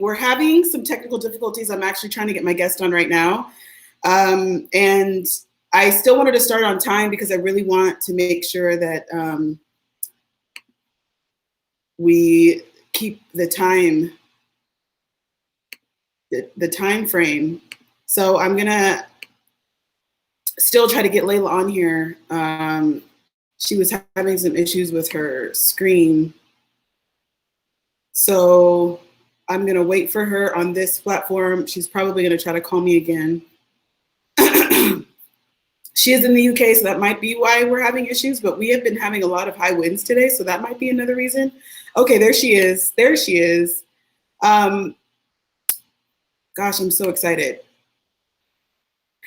we're having some technical difficulties. I'm actually trying to get my guest on right now. And I still wanted to start on time because I really want to make sure that we keep the time frame. So I'm gonna still try to get Layla on here. She was having some issues with her screen. So I'm gonna wait for her on this platform. She's probably gonna try to call me again. She is in the UK, so that might be why we're having issues, but we have been having a lot of high winds today, so that might be another reason. Okay, there she is. There she is. Gosh, I'm so excited.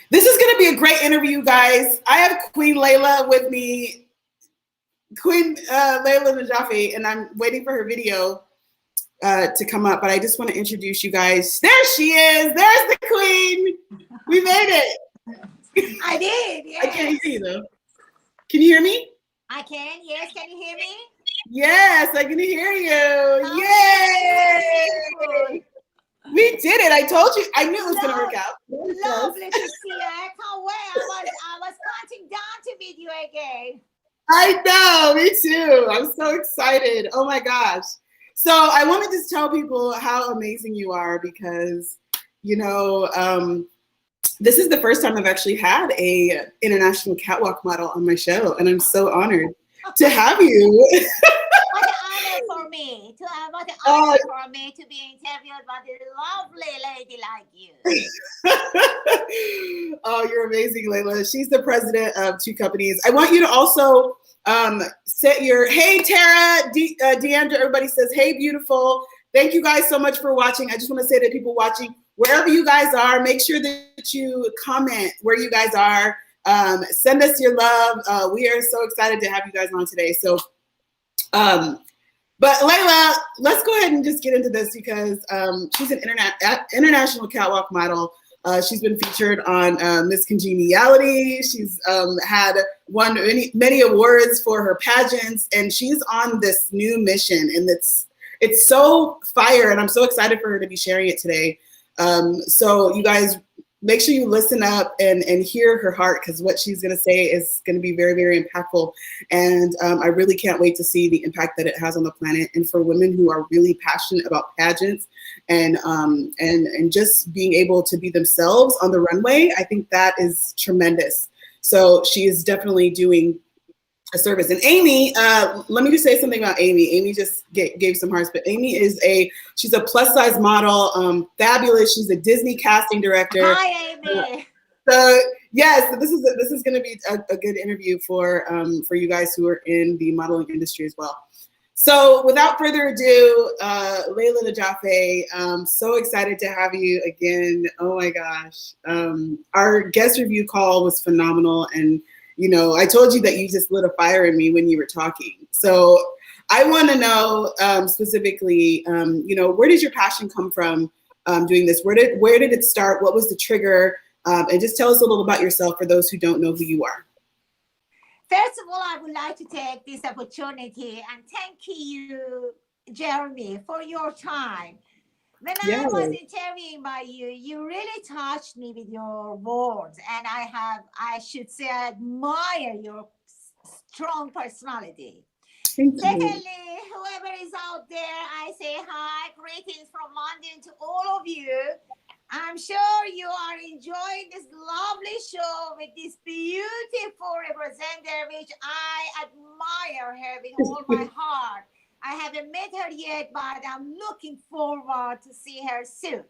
This is gonna be a great interview, guys. I have Queen Layla with me, Queen Layla Najafi, and I'm waiting for her video to come up, but I just want to introduce you guys. There she is. There's the Queen. We made it. I did. Yes. I can't hear you though. Can you hear me? I can. Yes. Can you hear me? Yes, I can hear you. Oh, yay! We did it. I told you. I knew it was going to work out. Lovely to see you. I can't wait. I was counting down to meet you again. I know. Me too. I'm so excited. Oh my gosh. So I want to just tell people how amazing you are because, you know, this is the first time I've actually had a international catwalk model on my show, and I'm so honored to have you. What an honor for me to what an honor for me to be interviewed by a lovely lady like you. Oh, you're amazing, Layla. She's the president of 2 companies. I want you to also set your hey, Tara, Deandra. Everybody says hey, beautiful. Thank you guys so much for watching. I just want to say to people watching, wherever you guys are, make sure that you comment where you guys are. Send us your love. We are so excited to have you guys on today. So, but Layla, let's go ahead and just get into this because she's an international catwalk model. She's been featured on Miss Congeniality. She's won many awards for her pageants, and she's on this new mission, and it's so fire, and I'm so excited for her to be sharing it today. So you guys make sure you listen up and hear her heart because what she's going to say is going to be very, very impactful. And I really can't wait to see the impact that it has on the planet and for women who are really passionate about pageants and just being able to be themselves on the runway. I think that is tremendous. So she is definitely doing a service. And Amy, let me just say something about Amy. Amy just gave some hearts, but Amy is she's a plus size model, fabulous. She's a Disney casting director. Hi, Amy. So yes, this is going to be a good interview for you guys who are in the modeling industry as well. So without further ado, Layla Najafi, I'm so excited to have you again. Oh my gosh. Our guest review call was phenomenal, and you know, I told you that you just lit a fire in me when you were talking. So I want to know specifically, you know, where does your passion come from doing this? Where did it start? What was the trigger? And just tell us a little about yourself for those who don't know who you are. First of all, I would like to take this opportunity and thank you, Jeremy, for your time. When I was interviewing by you, you really touched me with your words, and I should say, I admire your strong personality. Secondly, whoever is out there, I say hi, greetings from London to all of you. I'm sure you are enjoying this lovely show with this beautiful representative, which I admire her with all my heart. I haven't met her yet, but I'm looking forward to see her soon.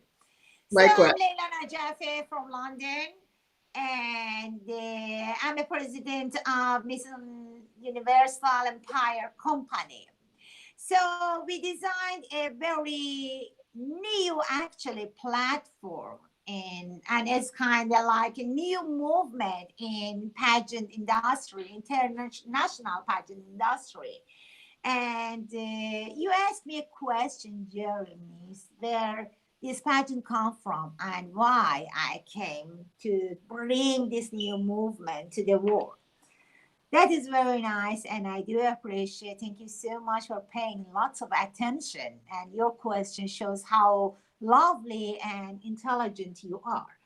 Likewise. So I'm Layla Najafi from London, and I'm a president of Miss Universal Empire Company. So we designed a very new, actually, platform, and it's kind of like a new movement in pageant industry, international pageant industry. And you asked me a question, Jeremy, where this pageant come from and why I came to bring this new movement to the world. That is very nice, and I do appreciate. Thank you so much for paying lots of attention. And your question shows how lovely and intelligent you are.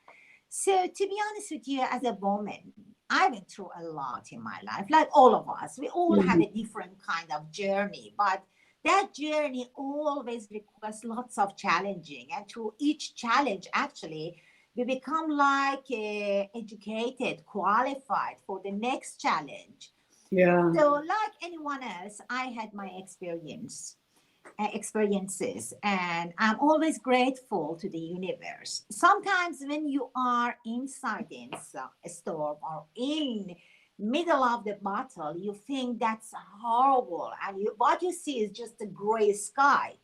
So to be honest with you, as a woman, I went through a lot in my life, like all of us. We all have Mhm. a different kind of journey, but that journey always requires lots of challenging. And through each challenge, actually, we become like educated, qualified for the next challenge. Yeah. So, like anyone else, I had my experiences, and I'm always grateful to the universe. Sometimes when you are inside a storm or in middle of the battle, you think that's horrible, and what you see is just a gray sky.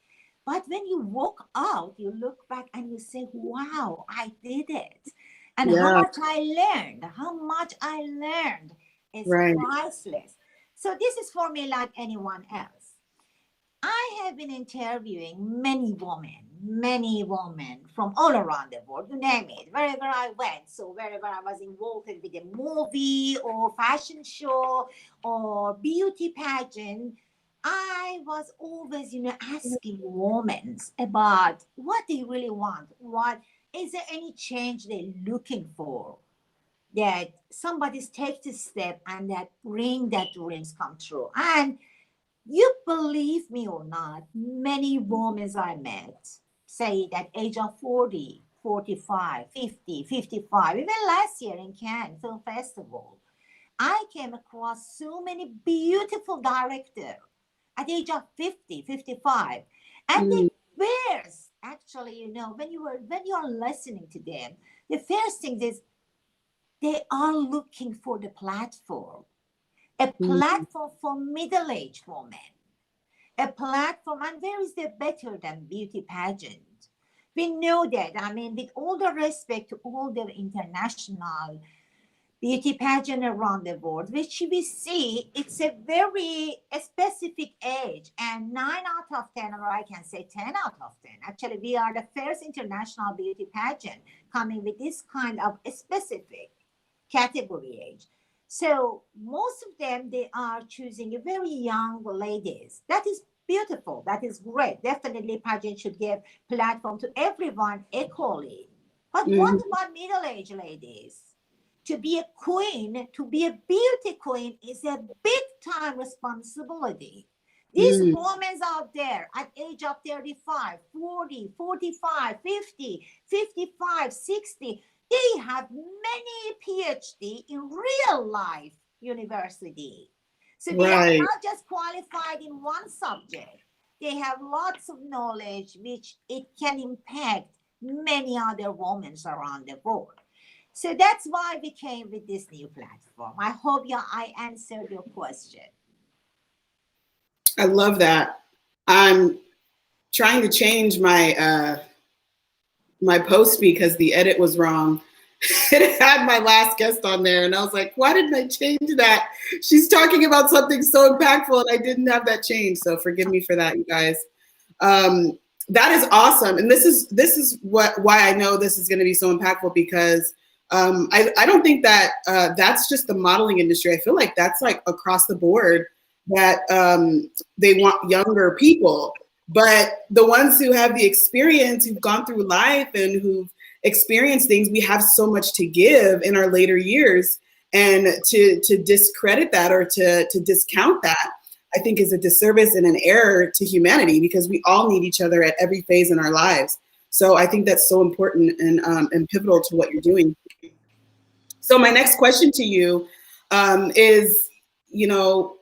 But when you walk out, you look back and you say, wow, I did it. And Yeah. how much I learned is Right. priceless. So this is for me like anyone else. I have been interviewing many women from all around the world, you name it, wherever I went. So wherever I was involved with a movie or fashion show or beauty pageant, I was always, asking women about what they really want. What is there any change they're looking for? That somebody's take this step and that bring that dreams come true. And you believe me or not, many women I met say that age of 40, 45, 50, 55, even last year in Cannes Film Festival, I came across so many beautiful directors at the age of 50, 55. And Mm. the first, actually, when you're listening to them, the first thing is they are looking for the platform, a Mm. platform for middle-aged women, a platform, and where is there better than beauty pageant? We know that. I mean, with all the respect to all the international beauty pageant around the world, which we see, it's a very specific age, and 9 out of 10, or I can say 10 out of 10. Actually, we are the first international beauty pageant coming with this kind of specific category age. So most of them, they are choosing a very young ladies. That is beautiful. That is great. Definitely pageant should give platform to everyone equally. But what Mhm. about middle-aged ladies? To be a queen, to be a beauty queen is a big time responsibility. These Mm. women out there at age of 35, 40, 45, 50, 55, 60, they have many PhD in real life university. So they are Right. not just qualified in one subject. They have lots of knowledge which it can impact many other women around the world. So that's why we came with this new platform. I hope I answered your question. I love that. I'm trying to change my post because the edit was wrong. It had my last guest on there, and I was like, why didn't I change that? She's talking about something so impactful, and I didn't have that change. So forgive me for that, you guys. That is awesome, and this is why I know this is going to be so impactful because I don't think that that's just the modeling industry. I feel like that's like across the board that they want younger people, but the ones who have the experience, who've gone through life and who've experienced things, we have so much to give in our later years, and to discredit that or to discount that, I think is a disservice and an error to humanity because we all need each other at every phase in our lives. So I think that's so important and pivotal to what you're doing. So my next question to you is, you know,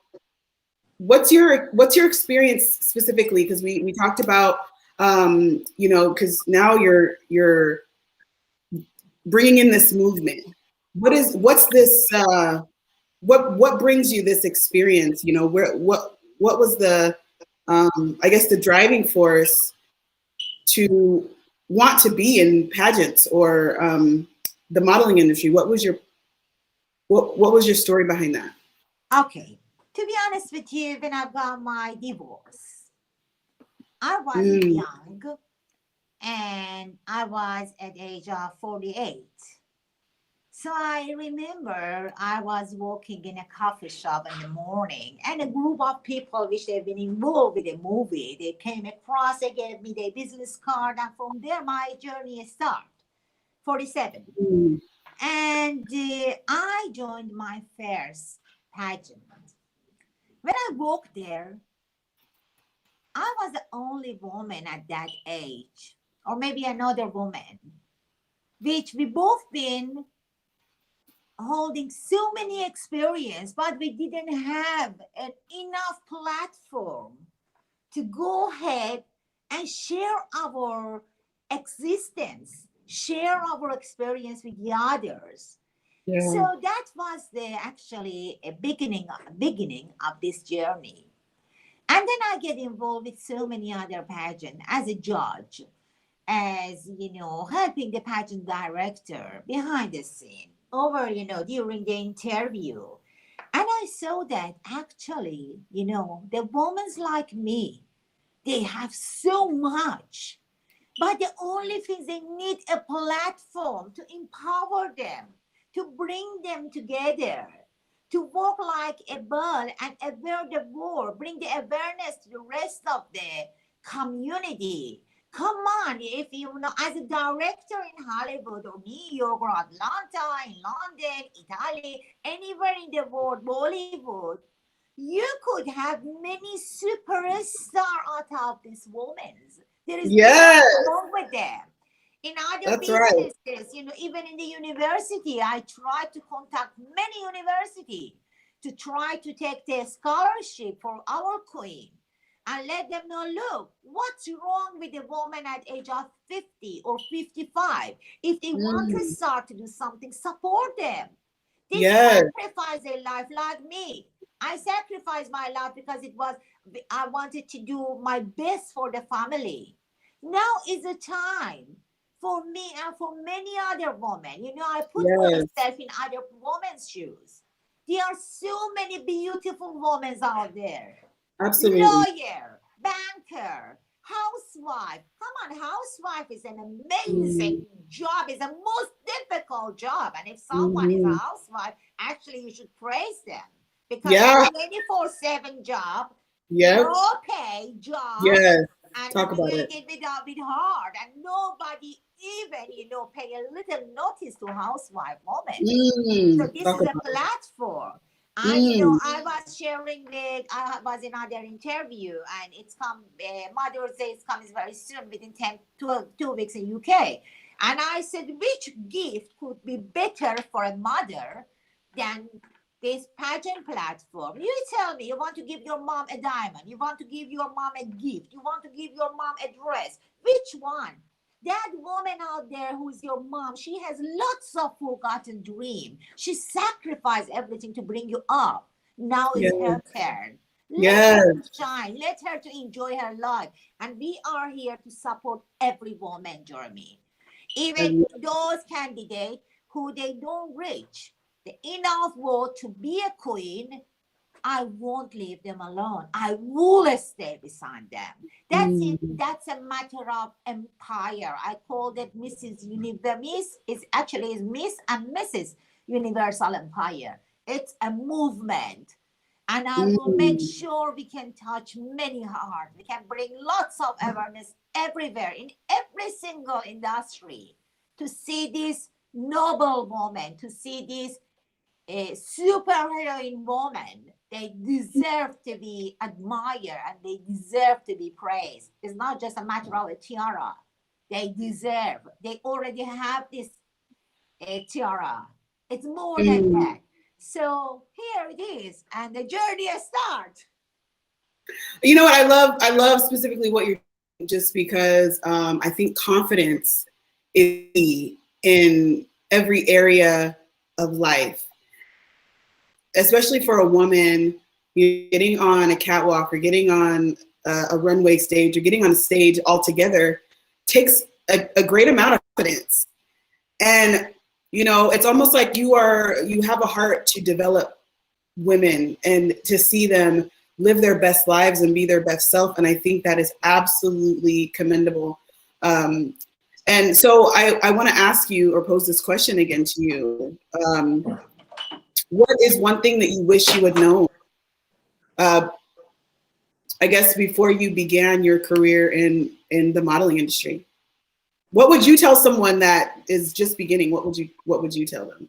what's your experience specifically? Because we talked about, you know, because now you're bringing in this movement. What's this? What brings you this experience? You know, what was the I guess the driving force to want to be in pageants or the modeling industry? What was your story behind that? Okay. To be honest with you, when I got my divorce, I was Mm. young and I was at age of 48. So I remember I was walking in a coffee shop in the morning, and a group of people which they've been involved with a movie, they came across, they gave me their business card, and from there my journey started. 47. Mm. And I joined my first pageant. When I walked there, I was the only woman at that age, or maybe another woman, which we both been holding so many experience, but we didn't have an enough platform to go ahead and share our existence, share our experience with the others. Yeah. So that was the actually a beginning of this journey. And then I get involved with so many other pageants as a judge, as helping the pageant director behind the scene over during the interview. And I saw that actually the women like me, they have so much, but the only thing they need a platform to empower them, to bring them together, to walk like a ball and aware the world, bring the awareness to the rest of the community. Come on, if as a director in Hollywood or New York or Atlanta, in London, Italy, anywhere in the world, Bollywood, you could have many superstars out of these women. There is Yes. nothing wrong with them. In other That's right. businesses, even in the university, I try to contact many universities to try to take the scholarship for our queen and let them know, look, what's wrong with a woman at age of 50 or 55? If they want to start to do something, support them. They Yes. sacrifice their life like me. I sacrificed my life because I wanted to do my best for the family. Now is the time for me and for many other women. I put Yes. myself in other women's shoes. There are so many beautiful women out there. Absolutely. Lawyer, banker, housewife. Come on, housewife is an amazing job. It's the most difficult job. And if someone is a housewife, actually you should praise them. Because Yeah. it's a 24/7 job, Yep. no pay job, Yes. and Talk about it. it with hard, and nobody even pay a little notice to housewife women. So this Talk is a about it. platform. I was sharing I was in another interview, and it's come. Mother's Day is coming very soon, within 2 weeks in UK. And I said, which gift could be better for a mother than this pageant platform? You tell me, you want to give your mom a diamond, you want to give your mom a gift, you want to give your mom a dress. Which one? That woman out there who is your mom, she has lots of forgotten dream. She sacrificed everything to bring you up. Now it's her turn. Let her to shine. Let her to enjoy her life. And we are here to support every woman, Jeremy. Even those candidates who they don't reach the enough vote to be a queen, I won't leave them alone. I will stay beside them. That's it. That's a matter of empire. I call it Mrs. Universe. Is actually is Miss and Mrs. Universal Empire. It's a movement. And I will make sure we can touch many hearts. We can bring lots of awareness everywhere, in every single industry, to see this noble woman, to see this superheroine woman. They deserve to be admired and they deserve to be praised. It's not just a matter of a tiara. They deserve. They already have this tiara. It's more than that. So here it is, and the journey starts. You know what I love specifically what you're doing, just because I think confidence is key in every area of life, especially for a woman. Getting on a catwalk or getting on a runway stage or getting on a stage altogether takes a great amount of confidence. And it's almost like you have a heart to develop women and to see them live their best lives and be their best self. And I think that is absolutely commendable. And And so I want to ask you or pose this question again to you. What is one thing that you wish you had known, I guess, before you began your career in the modeling industry? What would you tell someone that is just beginning? What would you tell them?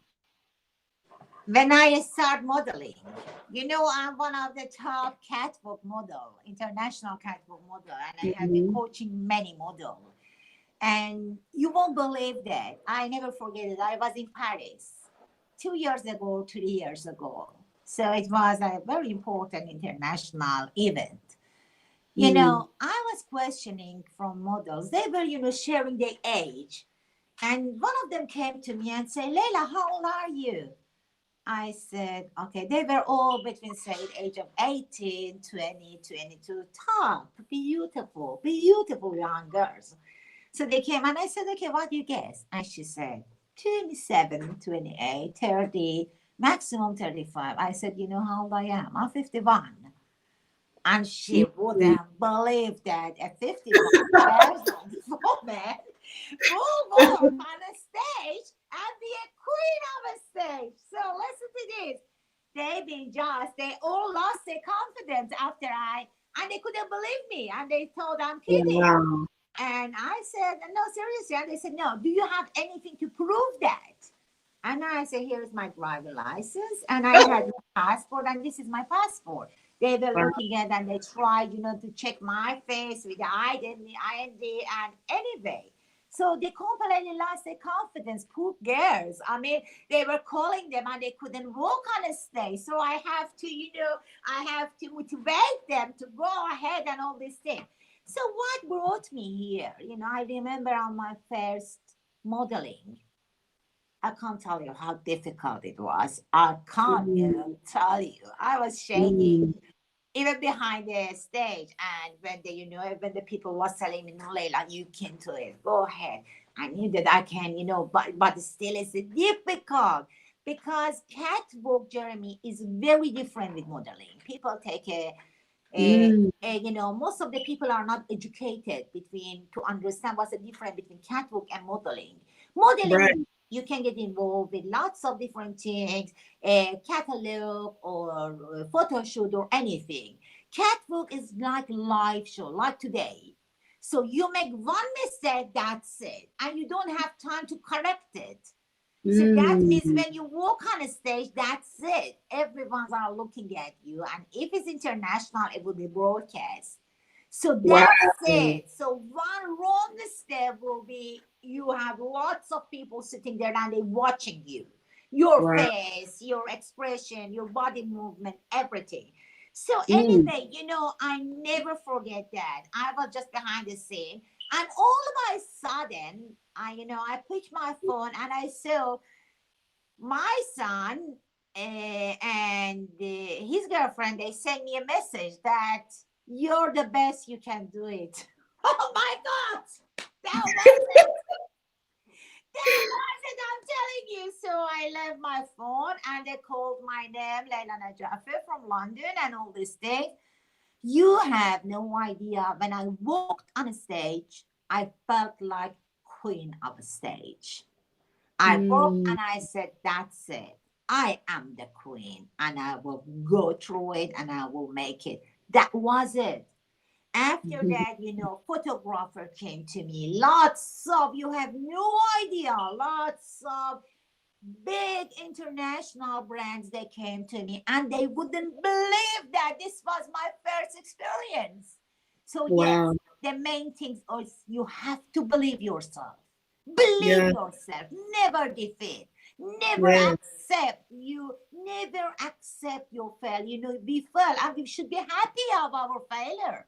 When I start modeling, you know, I'm one of the top catwalk model, international catwalk model, and I have been coaching many models. And you won't believe that. I never forget it. I was in Paris 2 years ago, 3 years ago. So it was a very important international event. You know, I was questioning from models. They were, you know, sharing their age. And one of them came to me and said, Leila, how old are you? I said, okay, they were all between, say, the age of 18, 20, 22, top, beautiful, beautiful young girls. So they came and I said, okay, what do you guess? And she said, 27, 28, 30, maximum 35. I said, you know how old I am? I'm 51. And she wouldn't believe that at 51 years old woman move up on a stage and be a queen of a stage. So listen to this. They all lost their confidence after and they couldn't believe me. And they thought I'm kidding. Wow. And I said, no, seriously. And they said, no, do you have anything to prove that? And I said, here's my driver license. And I had my passport, and this is my passport. They were looking at and they tried, you know, to check my face with the ID, and anyway. So they completely lost their confidence, poor girls. I mean, they were calling them and they couldn't walk on a stage. So I have to, you know, I have to motivate them to go ahead and all these things. So what brought me here? You know, I remember on my first modeling, I can't tell you how difficult it was. I can't even tell you. I was shaking even behind the stage. And when when the people was telling me, no, Leila, you can do it. Go ahead. I knew that I can, you know, but still it's difficult because catwalk, Jeremy, is very different with modeling. People take you know, most of the people are not educated to understand what's the difference between catwalk and modeling. Modeling, you can get involved with lots of different things, a catalog or photo shoot or anything. Catwalk is like live show, like today. So you make one mistake, that's it. And you don't have time to correct it. So that means when you walk on a stage, that's it. Everyone's are looking at you. And if it's international, it will be broadcast. So that's it. So one wrong step will be you have lots of people sitting there and they're watching you. Your face, your expression, your body movement, everything. So anyway, you know, I never forget that. I was just behind the scene. And all of a sudden, I picked my phone and I saw my son and his girlfriend. They sent me a message that you're the best, you can do it. Oh my God, that was it. That was it, I'm telling you. So I left my phone and they called my name, Leila Najafi from London and all this thing. You have no idea. When I walked on a stage, I felt like queen of a stage. I walked and I said, that's it. I am the queen and I will go through it and I will make it. That was it. After that, you know, photographer came to me. You have no idea, lots of big international brands, they came to me and they wouldn't believe that this was my first experience. So yes, the main thing is you have to believe yourself. Believe yourself. Never defeat. Never accept. You never accept your failure. You know, we fail and we should be happy of our failure.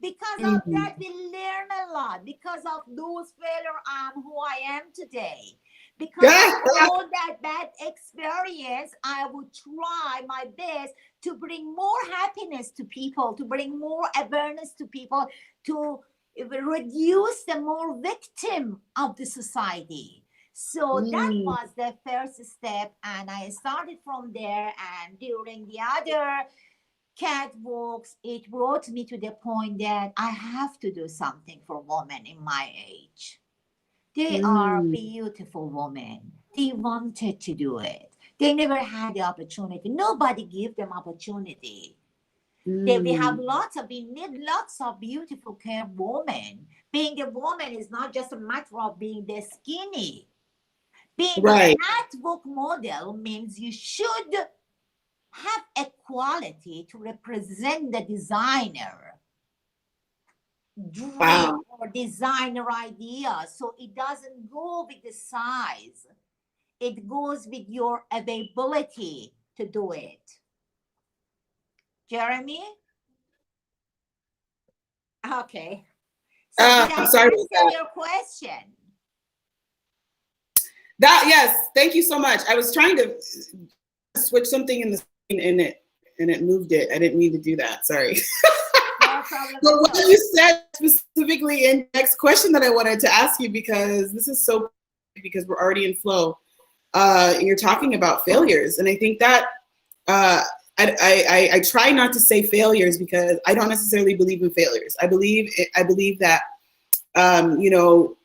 Because of that, we learn a lot. Because of those failures, I'm who I am today. Because of all that bad experience, I would try my best to bring more happiness to people, to bring more awareness to people, to reduce the more victim of the society. So that was the first step. And I started from there. And during the other catwalks, it brought me to the point that I have to do something for women in my age. They are beautiful women. They wanted to do it. They never had the opportunity. Nobody gave them opportunity. We need lots of beautiful care women. Being a woman is not just a matter of being the skinny. Being a catwalk model means you should have a quality to represent the designer dream or designer idea. So it doesn't go with the size. It goes with your availability to do it. Jeremy? Okay. So did I answer your question? Yes, thank you so much. I was trying to switch something in the screen and it moved it. I didn't mean to do that. Sorry. No problem. But what you said specifically in the next question that I wanted to ask you, because this is so, because we're already in flow. You're talking about failures, and I think that I try not to say failures because I don't necessarily believe in failures. I believe that you know,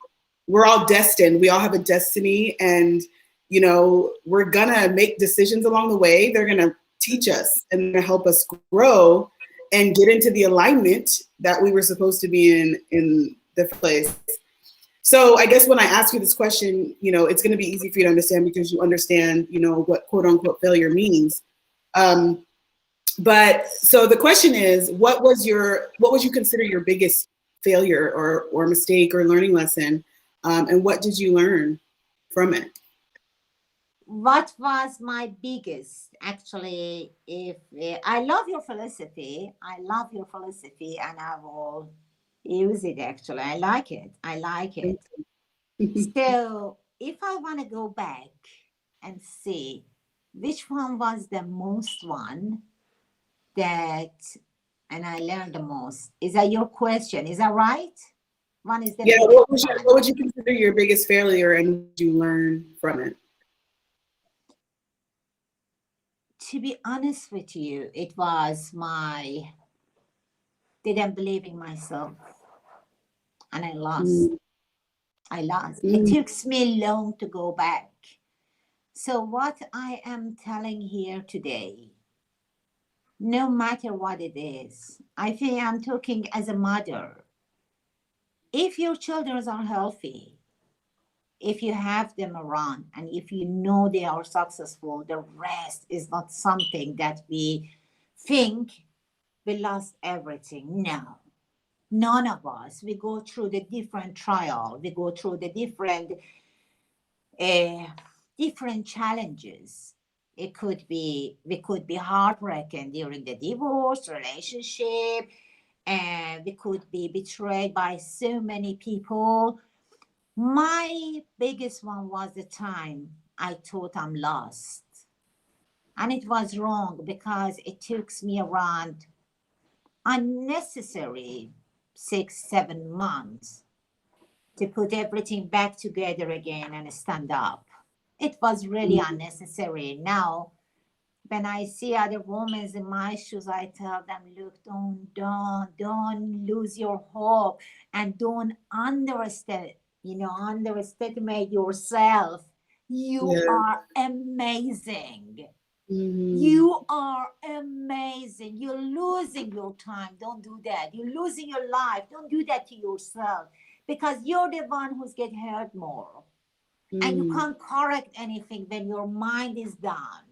we're all destined. We all have a destiny, and you know, we're gonna make decisions along the way. They're gonna teach us and gonna help us grow and get into the alignment that we were supposed to be in the place. So I guess when I ask you this question, you know, it's going to be easy for you to understand because you understand, you know, what quote unquote failure means. But so the question is, what would you consider your biggest failure or mistake or learning lesson? And what did you learn from it? What was my biggest, actually, I love your philosophy. I love your philosophy, and I will use it, actually. I like it. So if I want to go back and see which one was the most one and I learned the most, is that your question? Is that right? One is the what would you consider your biggest failure, and what did you learn from it? To be honest with you, it was didn't believe in myself, and I lost. It took me long to go back. So what I am telling here today, no matter what it is, I think I'm talking as a mother. If your children are healthy, if you have them around, and if you know they are successful, the rest is not something that we think we lost everything. No, none of us. We go through the different trial. We go through the different challenges. We could be heartbroken during the divorce relationship, and we could be betrayed by so many people. My biggest one was the time I thought I'm lost. And it was wrong because it took me around unnecessary 6-7 months to put everything back together again and stand up. It was really unnecessary. Now, when I see other women in my shoes, I tell them, look, don't lose your hope, and don't underestimate yourself. You are amazing. You are amazing. You're losing your time. Don't do that. You're losing your life. Don't do that to yourself, because you're the one who's get hurt more. And you can't correct anything when your mind is done,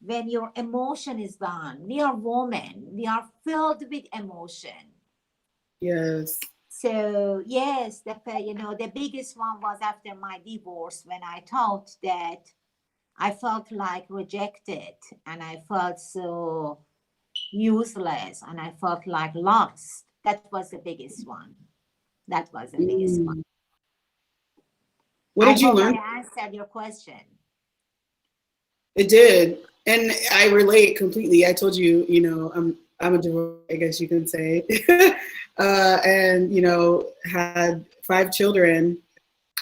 when your emotion is done. We are women. We are filled with emotion. Yes. So yes, the biggest one was after my divorce, when I thought that I felt like rejected, and I felt so useless, and I felt like lost. That was the biggest one. What did you learn? I answered your question. It did. And I relate completely. I told you, you know, I'm a divorce, I guess you can say. And, you know, had 5 children,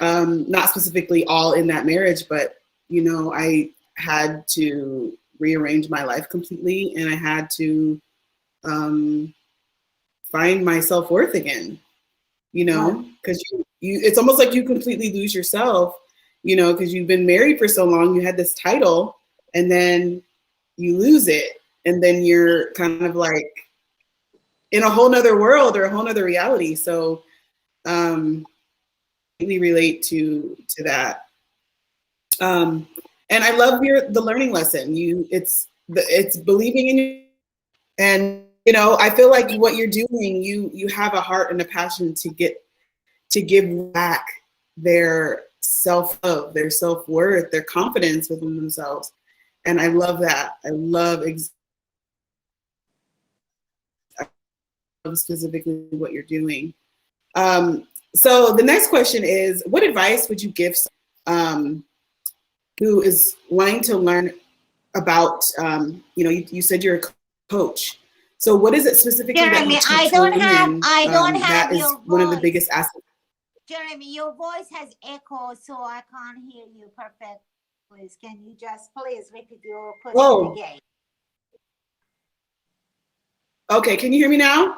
not specifically all in that marriage, but, you know, I had to rearrange my life completely, and I had to find my self-worth again, you know, because it's almost like you completely lose yourself, you know, because you've been married for so long, you had this title, and then you lose it, and then you're kind of like in a whole nother world or a whole nother reality. So really relate to that. And I love the learning lesson. It's believing in you, and you know, I feel like what you're doing, you have a heart and a passion to give back their self-love, their self-worth, their confidence within themselves. And I love that. I love specifically what you're doing. So the next question is, what advice would you give someone who is wanting to learn about, you know, you said you're a coach. So what is it specifically Jeremy, that you teach I don't women have that is your one of the voice. biggest aspects? Jeremy, your voice has echo, so I can't hear you perfectly. Please, can you just please repeat your question again? Okay, can you hear me now?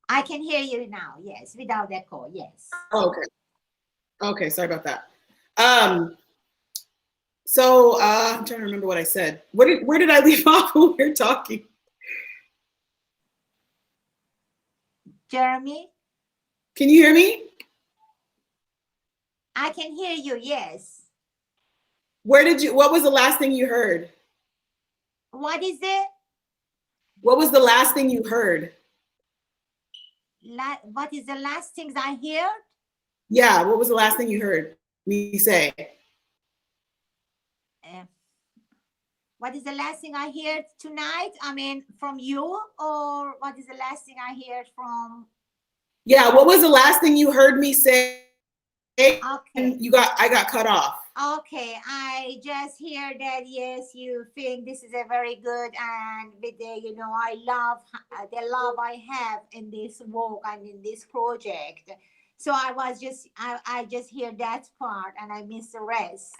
I can hear you now, yes, without echo, yes. Okay. Okay, sorry about that. So I'm trying to remember what I said. Where did I leave off when we were talking? Jeremy? Can you hear me? I can hear you, yes. What was the last thing you heard? What is it? What was the last thing you heard? What is the last things I heard? Yeah, what was the last thing you heard me say? What is the last thing I heard tonight? I mean, from you, or what is the last thing I heard from? Yeah, what was the last thing you heard me say? Okay. I got cut off. Okay, I just hear that, yes, you think this is a very good, and with the, you know, I love the love I have in this work and in this project. So I just hear that part and I miss the rest.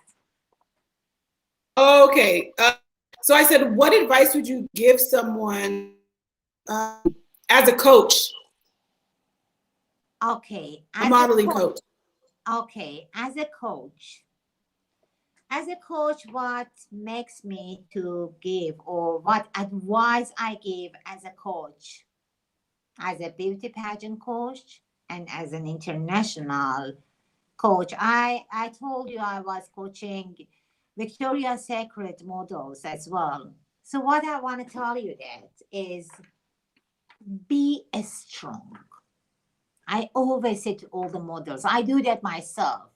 Okay. So I said, what advice would you give someone as a coach? Okay. A modeling coach. Okay, as a coach. As a coach, what makes me to give, or what advice I give as a coach, as a beauty pageant coach and as an international coach. I told you I was coaching Victoria's Secret models as well. So what I want to tell you that is, be strong. I always say to all the models, I do that myself.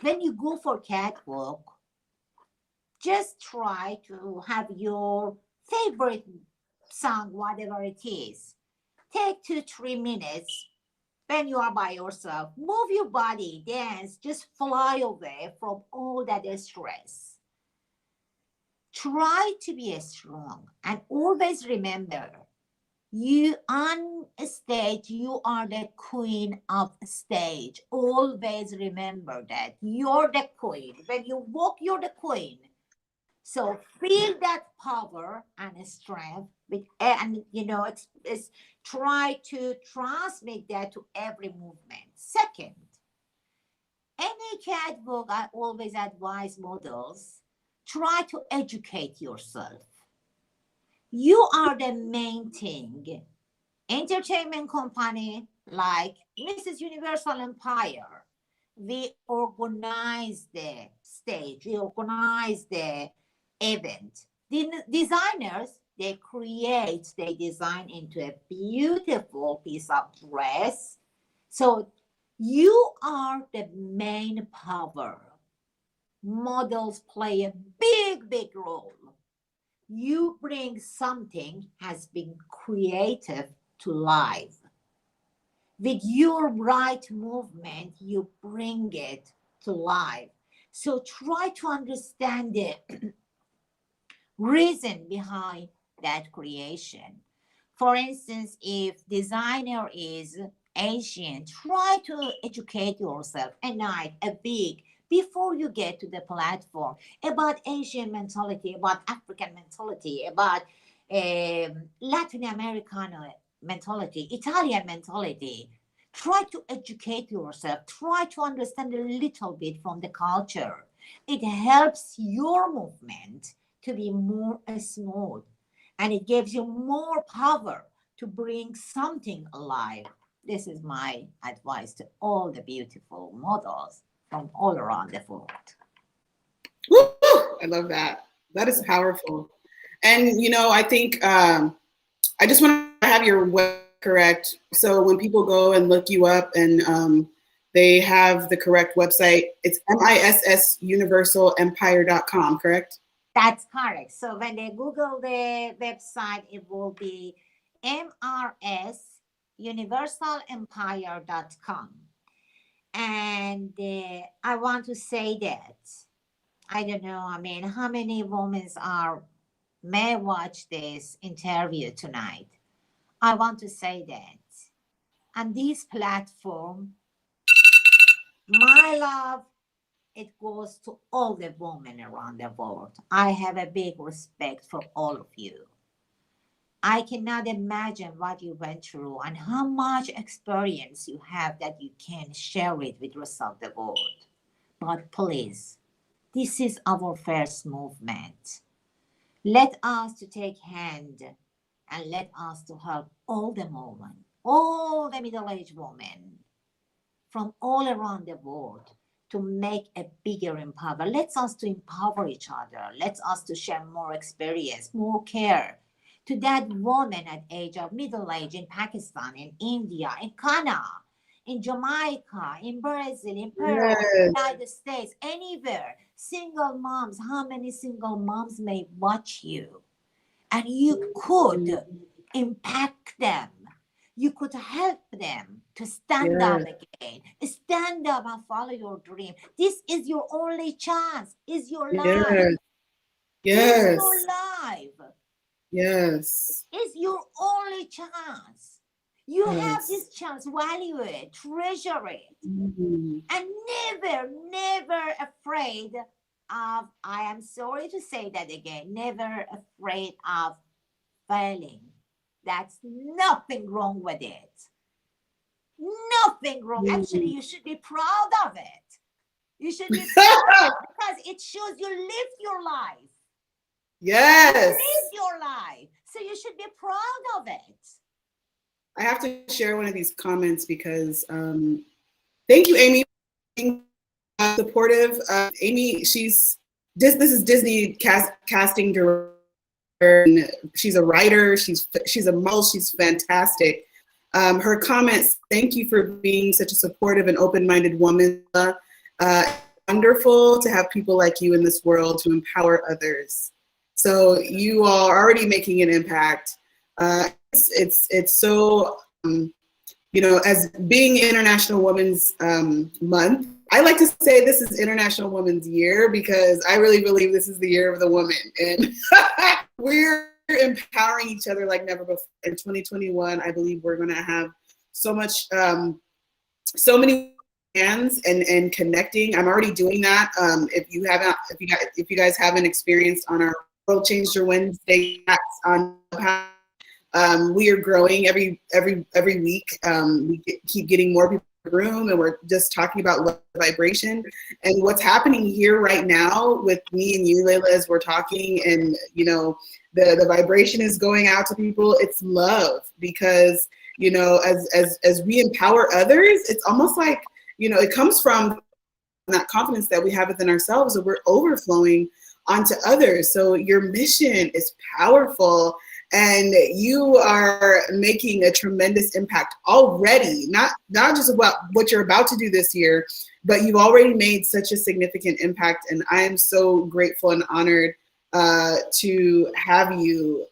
When you go for catwalk, just try to have your favorite song, whatever it is. Take 2-3 minutes when you are by yourself. Move your body, dance, just fly away from all that stress. Try to be strong and always remember, you on stage, you are the queen of stage. Always remember that. You're the queen. When you walk, you're the queen. So feel that power and strength with, and you know, it's try to transmit that to every movement. Second, any catwalk, I always advise models, try to educate yourself. You are the main thing. Entertainment company like Mrs. Universal Empire, we organize the stage, we organize the event. The designers, they design into a beautiful piece of dress. So you are the main power. Models play a big role. You bring something has been creative to life. With your right movement, you bring it to life. So try to understand the reason behind that creation. For instance, if designer is Asian, try to educate yourself a night, a week, before you get to the platform about Asian mentality, about African mentality, about Latin American mentality, Italian mentality. Try to educate yourself. Try to understand a little bit from the culture. It helps your movement to be more smooth, and it gives you more power to bring something alive. This is my advice to all the beautiful models from all around the world. Woo! I love that. That is powerful. And, you know, I think I just want to have your web correct. So when people go and look you up and they have the correct website, it's missuniversalempire.com, correct? That's correct. So when they Google the website, it will be mrsuniversalempire.com. And I want to say that, I don't know, I mean, how many women may watch this interview tonight. I want to say that on this platform, my love, it goes to all the women around the world. I have a big respect for all of you. I cannot imagine what you went through and how much experience you have that you can share it with the rest of the world. But please, this is our first movement. Let us to take hand and let us to help all the women, all the middle-aged women from all around the world to make a bigger empower. Let us to empower each other. Let us to share more experience, more care to that woman at age of middle age in Pakistan, in India, in Canada, in Jamaica, in Brazil, in Peru, Yes. in the United States, anywhere. Single moms, how many single moms may watch you? And you could impact them. You could help them to stand up again. Stand up and follow your dream. This is your only chance. Is your life. Yes. Is your life. Yes. It's your only chance. You have this chance. Value it. Treasure it. Mm-hmm. And never afraid of, I am sorry to say that again, never afraid of failing. That's nothing wrong with it. Nothing wrong. Actually, you should be proud of it. You should be proud because it shows you lived your life. Yes. You lived your life. So you should be proud of it. I have to share one of these comments because thank you, Amy, for being supportive. Amy, this is Disney casting director. And she's a writer. She's a model. She's fantastic. Her comments, thank you for being such a supportive and open-minded woman. Wonderful to have people like you in this world to empower others. So you are already making an impact. It's so, you know, as being International Women's Month, I like to say this is International Women's Year because I really believe this is the year of the woman. And we're empowering each other like never before. In 2021, I believe we're going to have so much, so many hands and connecting. I'm already doing that. If you guys haven't experienced on our World Changer Wednesday on we are growing every week. We keep getting more people in the room, and we're just talking about love vibration. And what's happening here right now with me and you, Layla, as we're talking, and you know, the vibration is going out to people. It's love, because you know, as we empower others, it's almost like, you know, it comes from that confidence that we have within ourselves, and we're overflowing onto others. So your mission is powerful. And you are making a tremendous impact already, not just about what you're about to do this year, but you've already made such a significant impact. And I am so grateful and honored to have you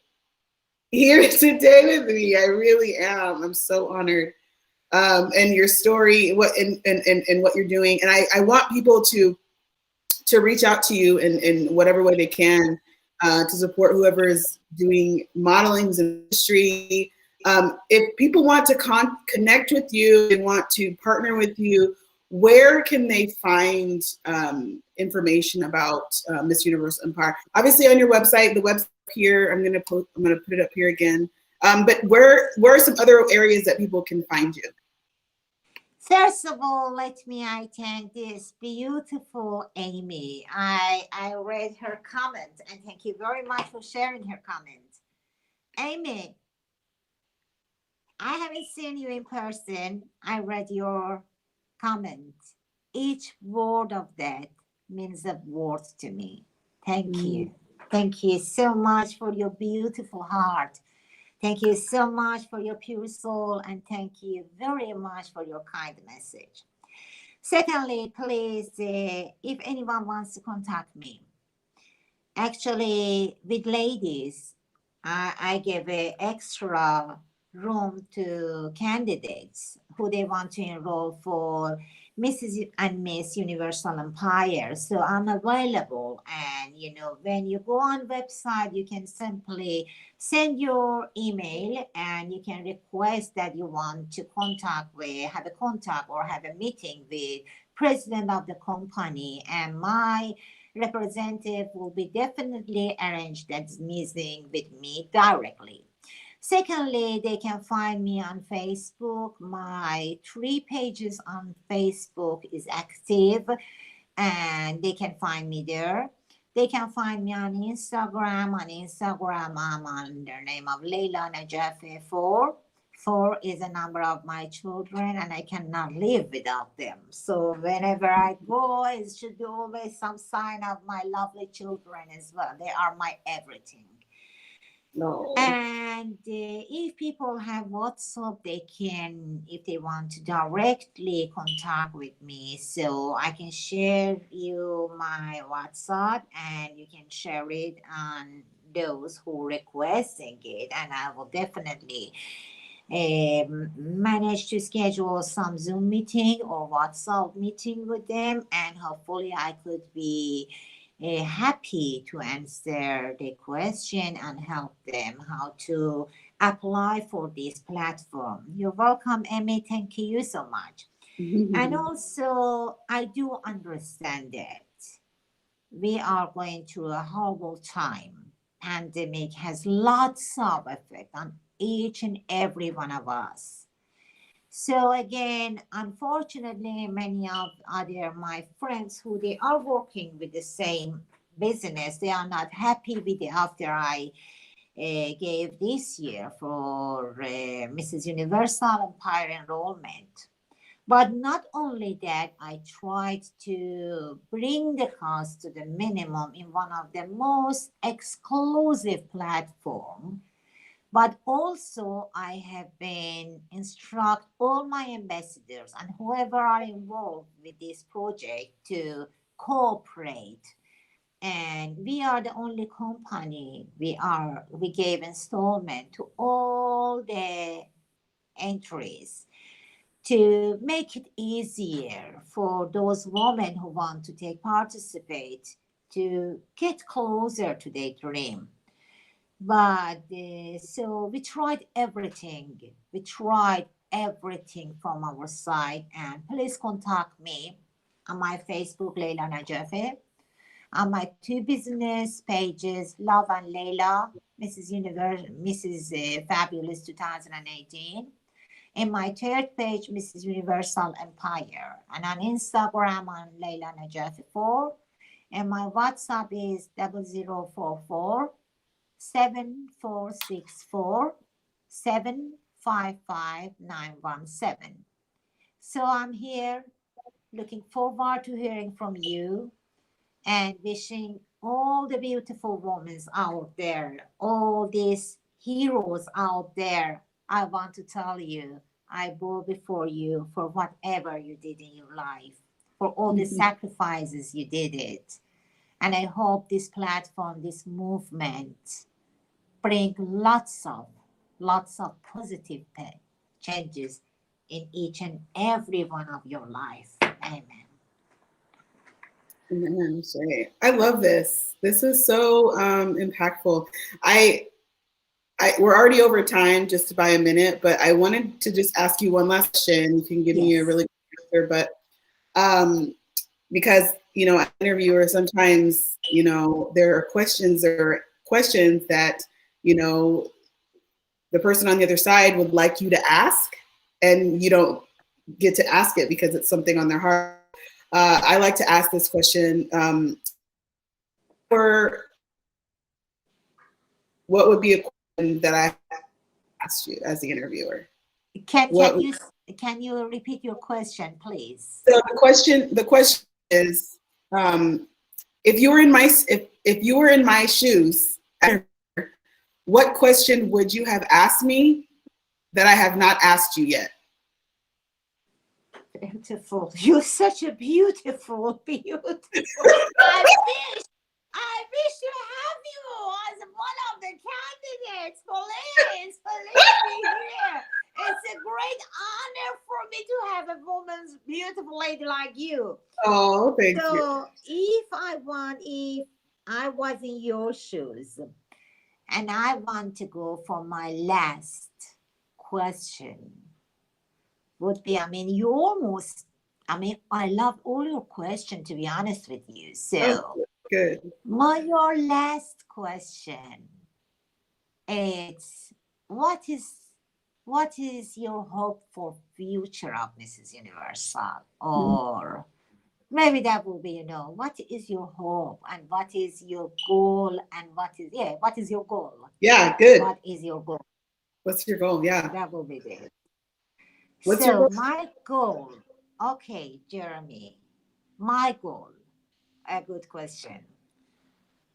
here today with me. I really am. I'm so honored. And your story, what you're doing. And I want people to reach out to you in whatever way they can. To support whoever is doing modeling in the industry. If people want to connect with you and want to partner with you, where can they find information about Miss Universal Empire? Obviously on your website, the website here, I'm gonna put it up here again. But where are some other areas that people can find you? First of all, I thank this beautiful Amy. I read her comment and thank you very much for sharing her comment. Amy, I haven't seen you in person. I read your comment. Each word of that means a word to me. Thank you. Thank you so much for your beautiful heart. Thank you so much for your pure soul, and thank you very much for your kind message. Secondly, please, if anyone wants to contact me, actually, with ladies, I give a extra room to candidates who they want to enroll for Mrs. and Miss Universal Empire. So I'm available, and when you go on website, you can simply send your email and you can request that you want to have a contact or have a meeting with president of the company, and my representative will be definitely arranged that meeting with me directly. Secondly, they can find me on Facebook. My 3 pages on Facebook is active and they can find me there. They can find me on Instagram. On Instagram, I'm under the name of Leila Najafi 4. 4 is a number of my children and I cannot live without them. So whenever I go, it should be always some sign of my lovely children as well. They are my everything. No. And if people have WhatsApp, they can, if they want to directly contact with me, so I can share you my WhatsApp and you can share it on those who requesting it, and I will definitely manage to schedule some Zoom meeting or WhatsApp meeting with them, and hopefully I could be happy to answer the question and help them how to apply for this platform. You're welcome, Emmy. Thank you so much. And also, I do understand that we are going through a horrible time. Pandemic has lots of effect on each and every one of us. So again, unfortunately, many of my friends who they are working with the same business, they are not happy with the offer I gave this year for Mrs. Universal Empire enrollment. But not only that, I tried to bring the cost to the minimum in one of the most exclusive platforms. But also I have been instruct all my ambassadors and whoever are involved with this project to cooperate. And we are the only company, we gave installment to all the entries to make it easier for those women who want to participate to get closer to their dream. But so we tried everything. We tried everything from our side. And please contact me on my Facebook, Leila Najafi, on my 2 business pages, Love and Leila, Mrs. Fabulous 2018. And my 3rd page, Mrs. Universal Empire. And on Instagram, on Leila Najafi 4. And my WhatsApp is 0044 7464 755917. So I'm here looking forward to hearing from you and wishing all the beautiful women out there, all these heroes out there. I want to tell you, I bow before you for whatever you did in your life, for all the sacrifices you did it. And I hope this platform, this movement, bring lots of positive changes in each and every one of your life. Amen. Amen. I love this. This is so impactful. We're already over time, just by a minute, but I wanted to just ask you one last question. You can give me a really good answer, but because interviewers sometimes there are questions that the person on the other side would like you to ask, and you don't get to ask it because it's something on their heart. I like to ask this question, or what would be a question that I asked you as the interviewer? Can What can you repeat your question, please? So the question is, if you were in my if you were in my shoes, what question would you have asked me that I have not asked you yet? Beautiful. You're such a beautiful, beautiful. I wish to have you as one of the candidates. Please be here. It's a great honor for me to have a woman's beautiful lady like you. Oh, thank you. So if I was in your shoes and I want to go for my last question, would be, I mean, I love all your questions, to be honest with you. So good. Your last question is, what is your hope for future of Mrs. Universal? Or maybe that will be, what is your hope and what is your goal and what is your goal? Yeah, good. What is your goal? What's your goal? Yeah. That will be good. What's your goal? My goal, okay, Jeremy, my goal, a good question.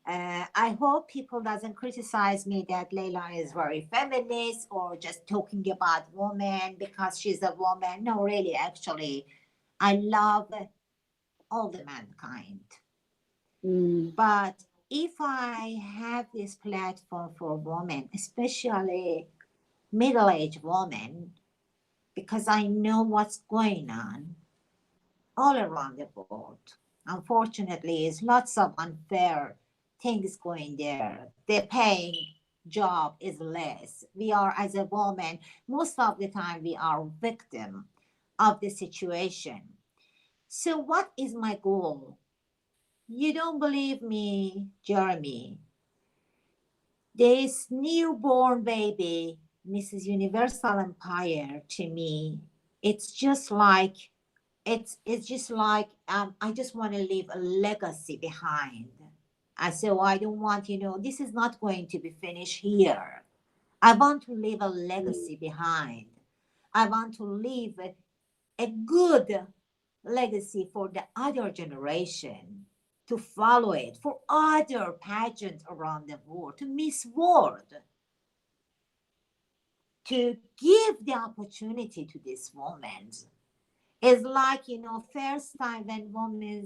I hope people doesn't criticize me that Leila is very feminist or just talking about women because she's a woman. No, really, actually, I love all the mankind. But if I have this platform for women, especially middle-aged women, because I know what's going on all around the world. Unfortunately, there's lots of unfair things going there. The paying job is less. We are, as a woman, most of the time we are victim of the situation. So what is my goal? You don't believe me, Jeremy. This newborn baby, Mrs. Universal Empire, to me, it's just like I just want to leave a legacy behind. So I don't want, this is not going to be finished here. I want to leave a legacy behind. I want to leave a good legacy for the other generation to follow it, for other pageants around the world, to Miss World, to give the opportunity to these women. It's like, first time when women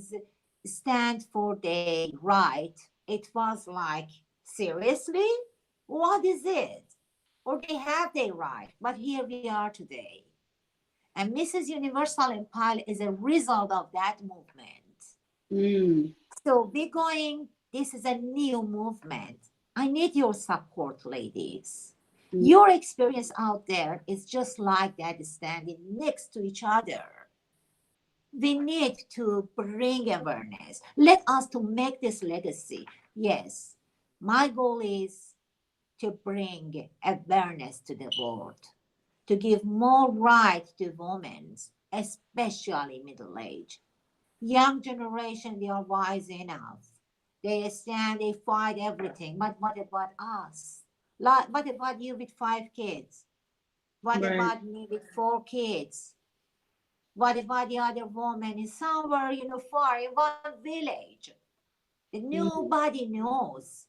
stand for their right, it was like, seriously? What is it? Or they have their right, but here we are today. And Mrs. Universal Empire is a result of that movement. So this is a new movement. I need your support, ladies. Your experience out there is just like that, standing next to each other. We need to bring awareness. Let us to make this legacy. Yes, my goal is to bring awareness to the world, to give more right to women, especially middle age. Young generation, they are wise enough. They stand, they fight everything. But what about us? What about you with 5 kids? What about me with 4 kids? What about the other woman is somewhere, far in one village that nobody knows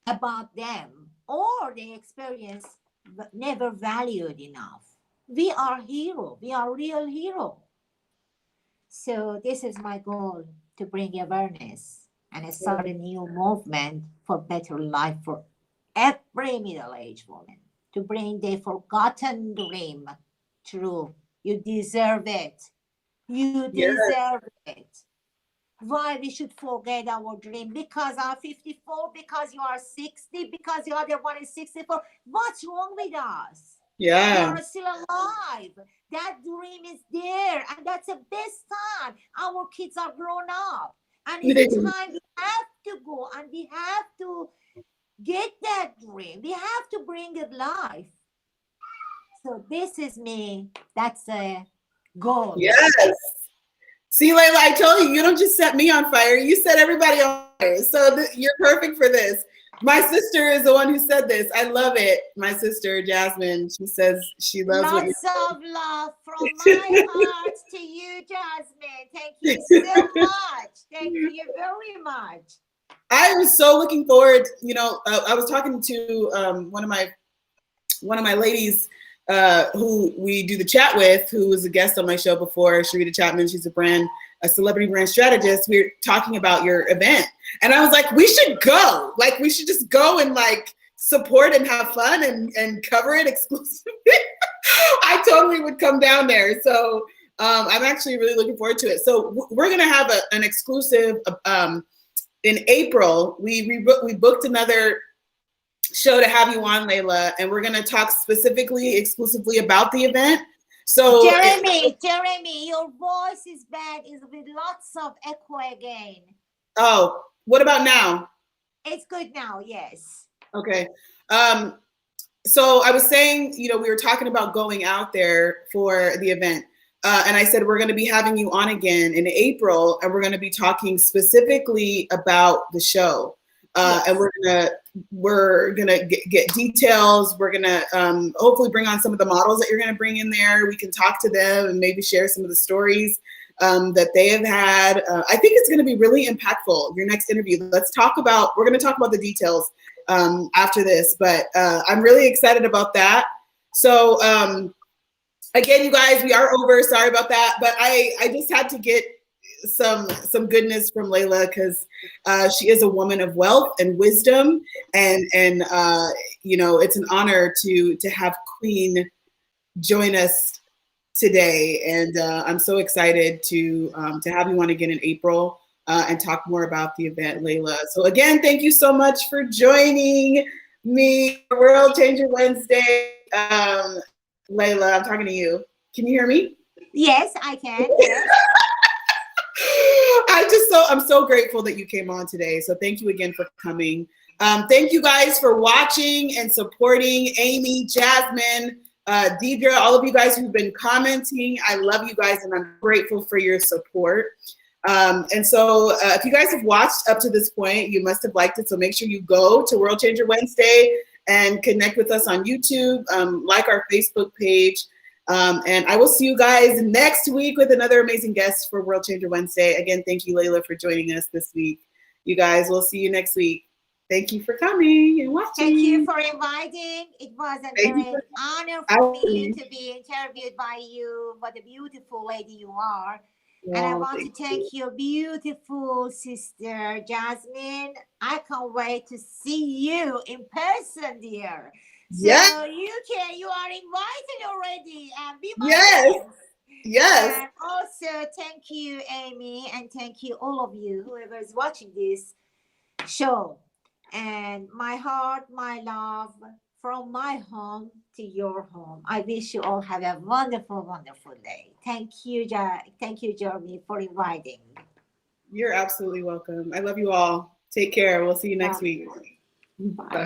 about them, or they experience never valued enough? We are hero. We are real hero. So this is my goal, to bring awareness and start a new movement for better life for every middle-aged woman, to bring the forgotten dream true. You deserve it. You deserve it. Why we should forget our dream? Because I'm 54, because you are 60, because the other one is 64. What's wrong with us? Yeah. We are still alive. That dream is there. And that's the best time. Our kids are grown up. And it's the time we have to go and we have to get that dream. We have to bring it life. So this is me. That's a goal. Yes. See, Layla, I told you, you don't just set me on fire. You set everybody on fire. So you're perfect for this. My sister is the one who said this. I love it. My sister, Jasmine, she says she loves what Lots of love from my heart to you, Jasmine. Thank you so much. Thank you very much. I was so looking forward. You know, I was talking to one of my ladies who we do the chat with, who was a guest on my show before, Sharita Chapman. She's a celebrity brand strategist. We were talking about your event. And I was like, we should go. Like, we should just go and like support and have fun and cover it exclusively. I totally would come down there. So I'm actually really looking forward to it. So we're going to have an exclusive in April. We booked another show to have you on, Layla, and we're going to talk exclusively about the event. So Jeremy, your voice is bad. It's with lots of echo again. Oh, what about now? It's good now, yes. Okay. So I was saying, you know, we were talking about going out there for the event. And I said, we're going to be having you on again in April, and we're going to be talking specifically about the show. Yes. And we're gonna get details. We're gonna hopefully bring on some of the models that you're gonna bring in there. We can talk to them and maybe share some of the stories that they have had. I think it's gonna be really impactful. Your next interview. We're gonna talk about the details after this, but I'm really excited about that. So again, you guys, we are over. Sorry about that, but I just had to get some goodness from Layla, because she is a woman of wealth and wisdom, and you know, it's an honor to have Queen join us today, and I'm so excited to have you on again in April and talk more about the event, Layla. So again, thank you so much for joining me for World Changer Wednesday. Layla, I'm talking to you. Can you hear me? Yes, I can. Yes. I'm so grateful that you came on today. So thank you again for coming. Thank you guys for watching and supporting. Amy, Jasmine, Deidre, all of you guys who've been commenting. I love you guys, and I'm grateful for your support. And so if you guys have watched up to this point, you must have liked it. So make sure you go to World Changer Wednesday and connect with us on YouTube, like our Facebook page. And I will see you guys next week with another amazing guest for World Changer Wednesday. Again, thank you, Layla, for joining us this week. You guys, we'll see you next week. Thank you for coming and watching. Thank you for inviting. It was a very honor for me to be interviewed by you. What a beautiful lady you are. And I want to thank your beautiful sister, Jasmine. I can't wait to see you in person, dear. So you are invited already, and be my guest. Yes. And also thank you, Amy, and thank you all of you, whoever is watching this show. And my heart, my love, from my home to your home. I wish you all have a wonderful, wonderful day. Thank you, Jeremy, for inviting. You're absolutely welcome. I love you all. Take care. We'll see you next week. Bye.